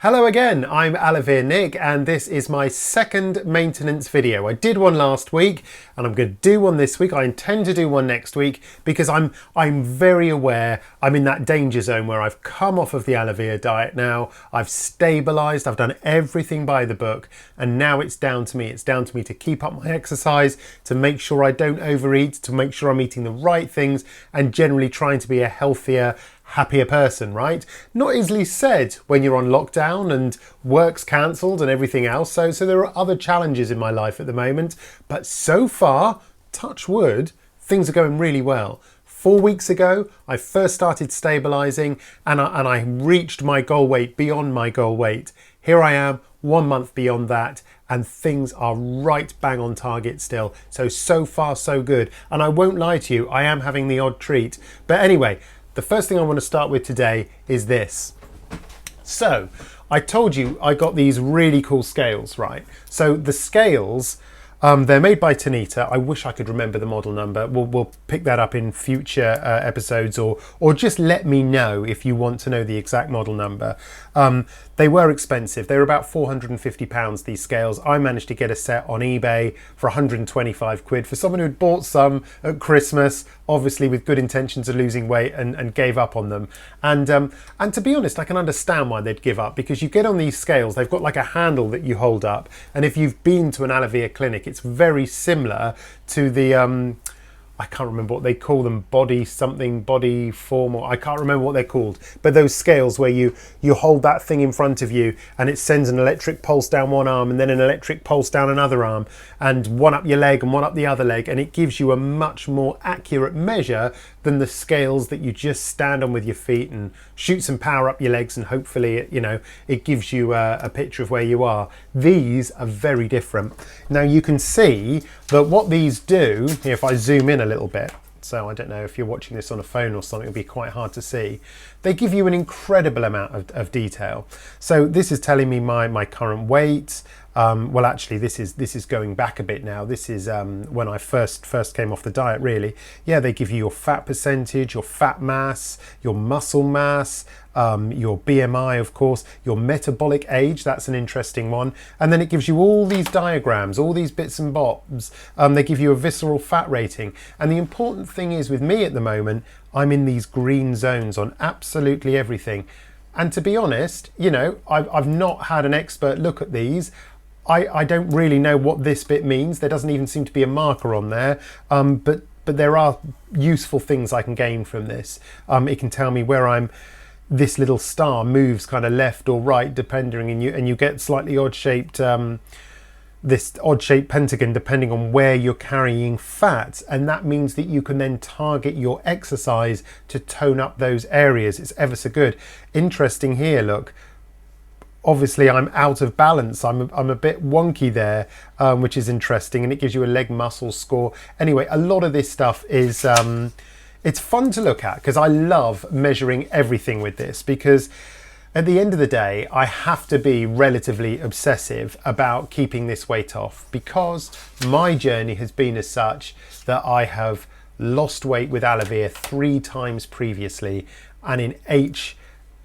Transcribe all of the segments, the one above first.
Hello again, I'm Alevere Nick and this is my second maintenance video. I did one last week and I'm going to do one this week. I intend to do one next week because I'm very aware I'm in that danger zone where I've come off of the Alevere diet now. I've stabilised, I've done everything by the book, and now it's down to me. It's down to me to keep up my exercise, to make sure I don't overeat, to make sure I'm eating the right things and generally trying to be a healthier, happier person, right? Not easily said when you're on lockdown and work's cancelled and everything else. So there are other challenges in my life at the moment, but so far, touch wood, things are going really well. 4 weeks ago, I first started stabilising and I reached my goal weight, beyond my goal weight. Here I am, 1 month beyond that, and things are right bang on target still. So far, so good. And I won't lie to you, I am having the odd treat. But anyway, the first thing I want to start with today is this. So I told you I got these really cool scales, right? So the scales, they're made by Tanita. I wish I could remember the model number. We'll pick that up in future episodes, or just let me know if you want to know the exact model number. They were expensive. They were about £450, these scales. I managed to get a set on eBay for 125 quid for someone who'd bought some at Christmas, obviously with good intentions of losing weight, and gave up on them. And to be honest, I can understand why they'd give up, because you get on these scales, they've got like a handle that you hold up. And if you've been to an Alevere clinic, it's very similar to the, I can't remember what they call them, body form, or I can't remember what they're called, but those scales where you hold that thing in front of you and it sends an electric pulse down one arm and then an electric pulse down another arm, and one up your leg and one up the other leg, and it gives you a much more accurate measure than the scales that you just stand on with your feet and shoot some power up your legs and hopefully it gives you a picture of where you are. These are very different. Now you can see that what these do, here, if I zoom in a little bit, so I don't know if you're watching this on a phone or something, it'll be quite hard to see. They give you an incredible amount of detail. So this is telling me my current weight. Well, actually, this is going back a bit now. This is when I first came off the diet, really. Yeah, they give you your fat percentage, your fat mass, your muscle mass, your BMI, of course, your metabolic age. That's an interesting one. And then it gives you all these diagrams, all these bits and bobs. They give you a visceral fat rating. And the important thing is, with me at the moment, I'm in these green zones on absolutely everything. And to be honest, I've not had an expert look at these. I don't really know what this bit means. There doesn't even seem to be a marker on there, but there are useful things I can gain from this. It can tell me where this little star moves kind of left or right, depending, and you get slightly odd-shaped, this odd-shaped pentagon depending on where you're carrying fat, and that means that you can then target your exercise to tone up those areas. It's ever so good. Interesting here, look. Obviously I'm out of balance, I'm a bit wonky there, which is interesting, and it gives you a leg muscle score. Anyway, a lot of this stuff is it's fun to look at, because I love measuring everything with this, because at the end of the day I have to be relatively obsessive about keeping this weight off, because my journey has been as such that I have lost weight with Alevere 3 times previously, and in each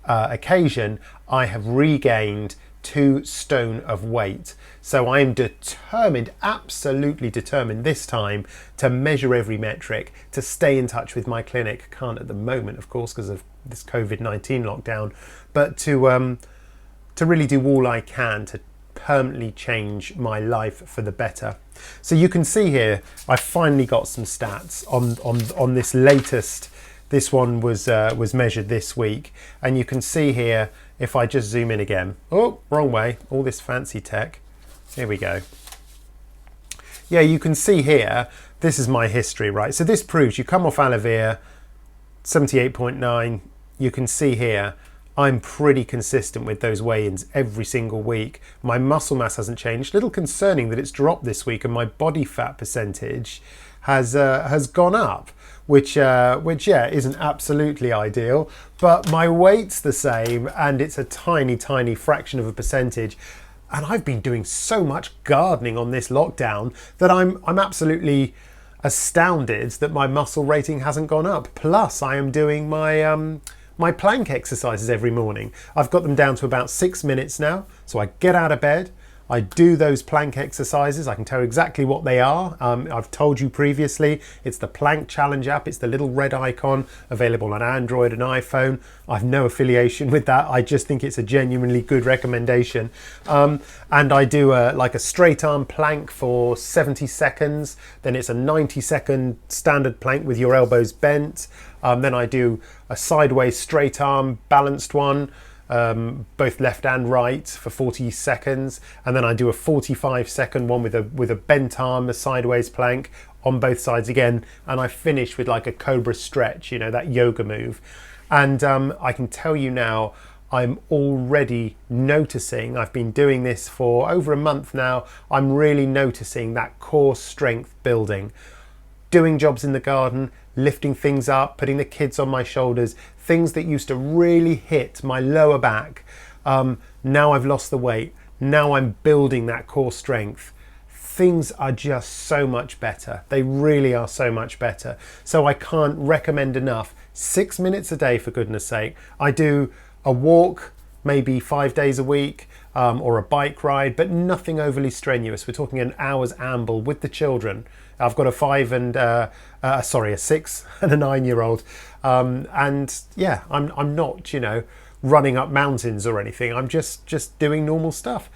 occasion I have regained 2 stone of weight. So I am determined, absolutely determined this time, to measure every metric, to stay in touch with my clinic. Can't at the moment, of course, because of this COVID-19 lockdown, but to really do all I can to permanently change my life for the better. So you can see here I finally got some stats on this latest. This one was measured this week, and you can see here, if I just zoom in again, oh, wrong way, all this fancy tech, here we go. Yeah, you can see here, this is my history, right? So this proves you come off Alevere, 78.9, you can see here, I'm pretty consistent with those weigh-ins every single week. My muscle mass hasn't changed. A little concerning that it's dropped this week, and my body fat percentage has gone up, which yeah, isn't absolutely ideal, but my weight's the same, and it's a tiny fraction of a percentage. And I've been doing so much gardening on this lockdown that I'm absolutely astounded that my muscle rating hasn't gone up. Plus I am doing my my plank exercises every morning. I've got them down to about 6 minutes now. So I get out of bed, I do those plank exercises. I can tell you exactly what they are. I've told you previously, it's the Plank Challenge app. It's the little red icon available on Android and iPhone. I've no affiliation with that. I just think it's a genuinely good recommendation. And I do like a straight arm plank for 70 seconds. Then it's a 90-second standard plank with your elbows bent. Then I do a sideways straight arm balanced one, both left and right, for 40 seconds, and then I do a 45-second one with a bent arm, a sideways plank on both sides again, and I finish with like a cobra stretch, you know, that yoga move. And I can tell you now, I'm already noticing, I've been doing this for over a month now, I'm really noticing that core strength building. Doing jobs in the garden, lifting things up, putting the kids on my shoulders, things that used to really hit my lower back. Now I've lost the weight. Now I'm building that core strength. Things are just so much better. They really are so much better. So I can't recommend enough. 6 minutes a day, for goodness sake. I do a walk, maybe 5 days a week, or a bike ride, but nothing overly strenuous. We're talking an hour's amble with the children. I've got a 6 and a 9-year-old, and yeah, I'm not, you know, running up mountains or anything. I'm just doing normal stuff,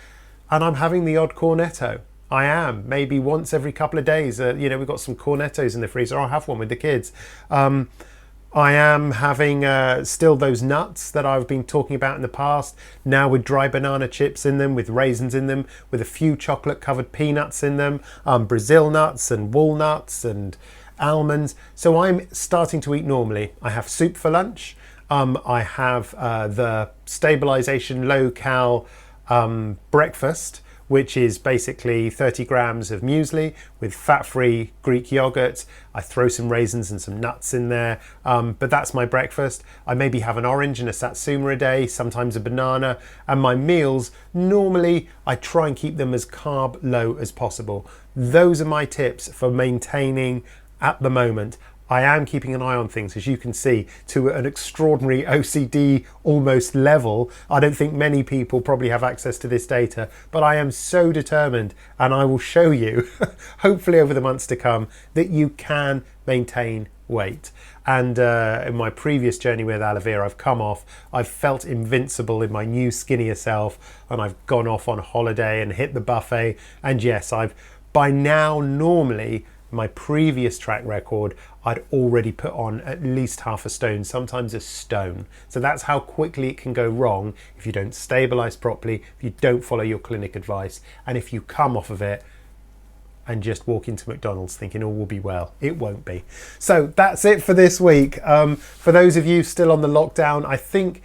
and I'm having the odd cornetto. I am, maybe once every couple of days. You know, we've got some cornettos in the freezer. I'll have one with the kids. I am having still those nuts that I've been talking about in the past, now with dry banana chips in them, with raisins in them, with a few chocolate covered peanuts in them, Brazil nuts and walnuts and almonds. So I'm starting to eat normally. I have soup for lunch. I have the stabilisation low cal breakfast, which is basically 30 grams of muesli with fat-free Greek yogurt. I throw some raisins and some nuts in there, but that's my breakfast. I maybe have an orange and a satsuma a day, sometimes a banana, and my meals, normally I try and keep them as carb low as possible. Those are my tips for maintaining at the moment. I am keeping an eye on things, as you can see, to an extraordinary OCD almost level. I don't think many people probably have access to this data, but I am so determined, and I will show you, hopefully over the months to come, that you can maintain weight. And in my previous journey with Alevere, I've come off, I've felt invincible in my new skinnier self, and I've gone off on holiday and hit the buffet. And yes, I've by now normally, my previous track record, I'd already put on at least half a stone, sometimes a stone. So that's how quickly it can go wrong if you don't stabilise properly, if you don't follow your clinic advice, and if you come off of it and just walk into McDonald's thinking all will be well. It won't be. So that's it for this week. For those of you still on the lockdown, I think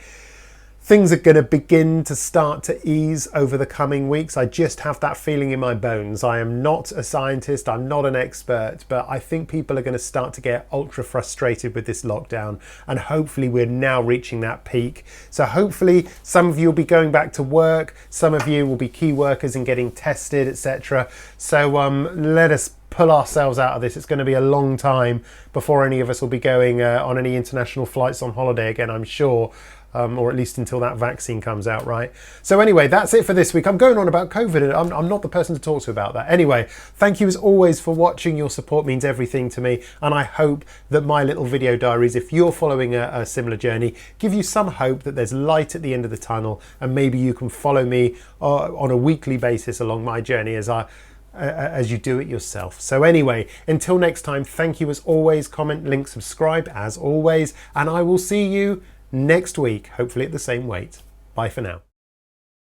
things are going to begin to start to ease over the coming weeks. I just have that feeling in my bones. I am not a scientist, I'm not an expert, but I think people are going to start to get ultra frustrated with this lockdown, and hopefully we're now reaching that peak. So hopefully some of you will be going back to work, some of you will be key workers and getting tested, etc. So let us pull ourselves out of this. It's going to be a long time before any of us will be going on any international flights on holiday again, I'm sure. Or at least until that vaccine comes out, right? So anyway, that's it for this week. I'm going on about COVID. I'm not the person to talk to about that. Anyway, thank you as always for watching. Your support means everything to me. And I hope that my little video diaries, if you're following a similar journey, give you some hope that there's light at the end of the tunnel, and maybe you can follow me on a weekly basis along my journey as you do it yourself. So anyway, until next time, thank you as always. Comment, link, subscribe as always, and I will see you next week, hopefully at the same weight. Bye for now.